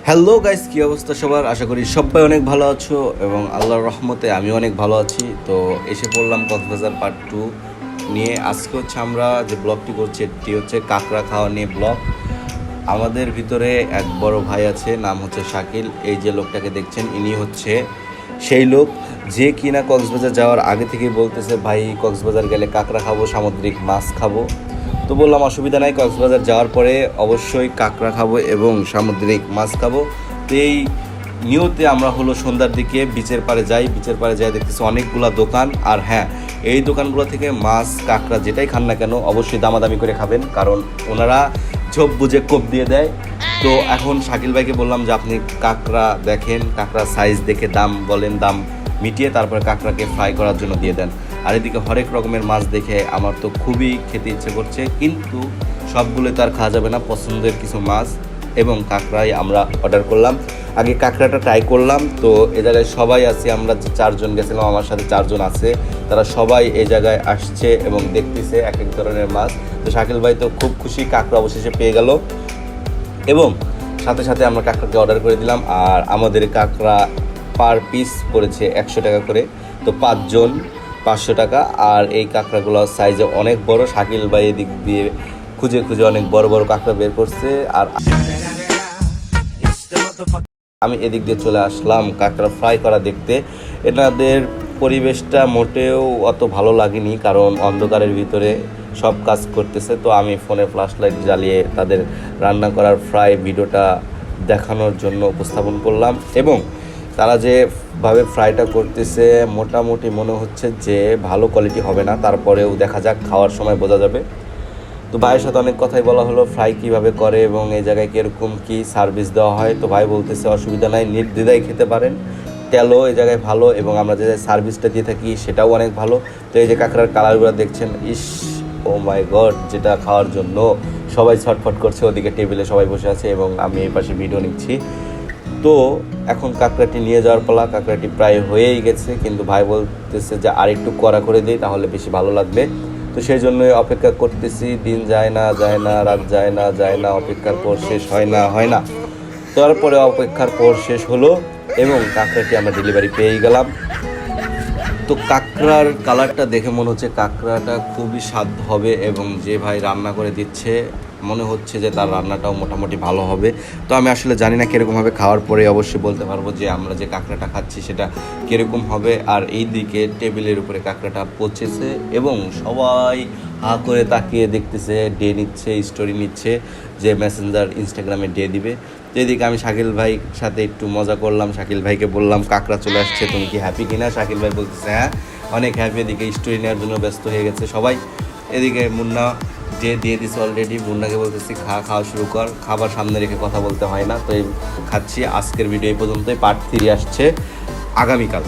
Hello guys, কী অবস্থা সবার? আশা করি সবাই অনেক ভালো আছো এবং আল্লাহর রহমতে আমি অনেক ভালো আছি। তো এসে পড়লাম কক্সবাজার পার্ট 2 নিয়ে। আজকে হচ্ছে আমরা যে ব্লগটি করছি এটি হচ্ছে কাঁকড়া খাওয়া নিয়ে ব্লগ। আমাদের ভিতরে এক বড় ভাই আছে, নাম হচ্ছে শাকিল। এই যে লোকটাকে দেখছেন ইনি হচ্ছে সেই লোক যে কিনা কক্সবাজার যাওয়ার আগে থেকেই বলতেছে ভাই কক্সবাজার গেলে কাঁকড়া খাবো, সামুদ্রিক মাছ খাবো। তো বললাম অসুবিধা নাই, কক্সবাজার যাওয়ার পরে অবশ্যই কাঁকড়া খাবো এবং সামুদ্রিক মাছ খাবো। তো এই নিয়তে আমরা হলো সন্ধ্যার দিকে বিচের পাড়ে যাই। বিচের পাড়ে যাই দেখতেছি অনেকগুলো দোকান। আর হ্যাঁ, এই দোকানগুলো থেকে মাছ কাঁকড়া যেটাই খান না কেন অবশ্যই দামাদামি করে খাবেন, কারণ ওনারা ঝোপ বুঝে কোপ দিয়ে দেয়। তো এখন শাকিল ভাইকে বললাম যে আপনি কাঁকড়া দেখেন, কাঁকড়া সাইজ দেখে দাম বলেন, দাম মিটিয়ে তারপরে কাঁকড়াকে ফ্রাই করার জন্য দিয়ে দেন। আর এদিকে হরেক রকমের মাছ দেখে আমার তো খুবই খেতে ইচ্ছে করছে, কিন্তু সবগুলো তো আর খাওয়া যাবে না। পছন্দের কিছু মাছ এবং কাঁকড়াই আমরা অর্ডার করলাম। আগে কাঁকড়াটা ট্রাই করলাম। তো এ জায়গায় সবাই আছি, আমরা যে 4 জন গেছিলাম, আমার সাথে 4 জন আছে, তারা সবাই এই জায়গায় আসছে এবং দেখতেছে এক এক ধরনের মাছ। তো শাকিল ভাই তো খুব খুশি, কাঁকড়া অবশেষে পেয়ে গেল এবং সাথে সাথে আমরা কাঁকড়াকে অর্ডার করে দিলাম। আর আমাদের কাঁকড়া পার পিস পড়েছে 100 টাকা করে। তো 5 জন 500 টাকা। আর এই কাঁকড়াগুলো সাইজে অনেক বড়। শাকিল ভাই এদিক দিয়ে খুঁজে খুঁজে অনেক বড় বড় কাঁকড়া বের করছে, আর আমি এদিক দিয়ে চলে আসলাম কাঁকড়া ফ্রাই করা দেখতে। এনাদের পরিবেশটা মোটেও অত ভালো লাগেনি, কারণ অন্ধকারের ভিতরে সব কাজ করতেছে। তো আমি ফোনে ফ্ল্যাশ লাইট জ্বালিয়ে তাদের রান্না করার ফ্রাই ভিডিওটা দেখানোর জন্য উপস্থাপন করলাম। এবং তারা যেভাবে ফ্রাইটা করতেছে মোটামুটি মনে হচ্ছে যে ভালো কোয়ালিটি হবে না, তারপরেও দেখা যাক, খাওয়ার সময় বোঝা যাবে। তো ভাইয়ের সাথে অনেক কথাই বলা হলো, ফ্রাই কীভাবে করে এবং এই জায়গায় কীরকম কী সার্ভিস দেওয়া হয়। তো ভাই বলতেছে অসুবিধা নাই, নির্দ্বিধায় খেতে পারেন, তেলও এই জায়গায় ভালো এবং আমরা যে সার্ভিসটা দিয়ে থাকি সেটাও অনেক ভালো। তো এই যে কাঁকড়ার কালারগুলো দেখছেন, ইস ও মাই গড, যেটা খাওয়ার জন্য সবাই ছটফট করছে। ওদিকে টেবিলে সবাই বসে আছে এবং আমি এই পাশে ভিডিও নিচ্ছি। তো এখন কাঁকড়াটি নিয়ে যাওয়ার পালা। কাঁকড়াটি প্রায় হয়েই গেছে, কিন্তু ভাই বলতেছে যে আর একটু কড়া করে দিই, তাহলে বেশি ভালো লাগবে। তো সেই জন্যই অপেক্ষা করতেছি। দিন যায় না, রাত যায় না, অপেক্ষার পর শেষ হয় না। তারপরে অপেক্ষার পর শেষ হলো এবং কাঁকড়াটি আমরা ডেলিভারি পেয়েই গেলাম। তো কাঁকড়ার কালারটা দেখে মনে হচ্ছে কাঁকড়াটা খুবই স্বাদ হবে এবং যে ভাই রান্না করে দিচ্ছে মনে হচ্ছে যে তার রান্নাটাও মোটামুটি ভালো হবে। তো আমি আসলে জানি না কীরকম হবে, খাওয়ার পরে অবশ্যই বলতে পারবো যে আমরা যে কাঁকড়াটা খাচ্ছি সেটা কীরকম হবে। আর এই দিকে টেবিলের উপরে কাঁকড়াটা পচেছে এবং সবাই হা করে তাকিয়ে দেখতেছে, ডে নিচ্ছে, স্টোরি নিচ্ছে, যে মেসেঞ্জার ইনস্টাগ্রামে ডে দিবে। তো এদিকে আমি শাকিল ভাইয়ের সাথে একটু মজা করলাম। শাকিল ভাইকে বললাম কাঁকড়া চলে আসছে, তুমি কি হ্যাপি কিনা? শাকিল ভাই বলতেছে হ্যাঁ অনেক হ্যাপি। এদিকে স্টোরি নেওয়ার জন্য ব্যস্ত হয়ে গেছে সবাই। এদিকে মুন্না যে দিয়ে দিছে অলরেডি, মুন্নাকে বলতেছি খাওয়া শুরু কর, খাবার সামনে রেখে কথা বলতে হয় না। তো এই খাচ্ছি। আজকের ভিডিও এই পর্যন্তই। পার্ট 3 আসছে আগামীকাল।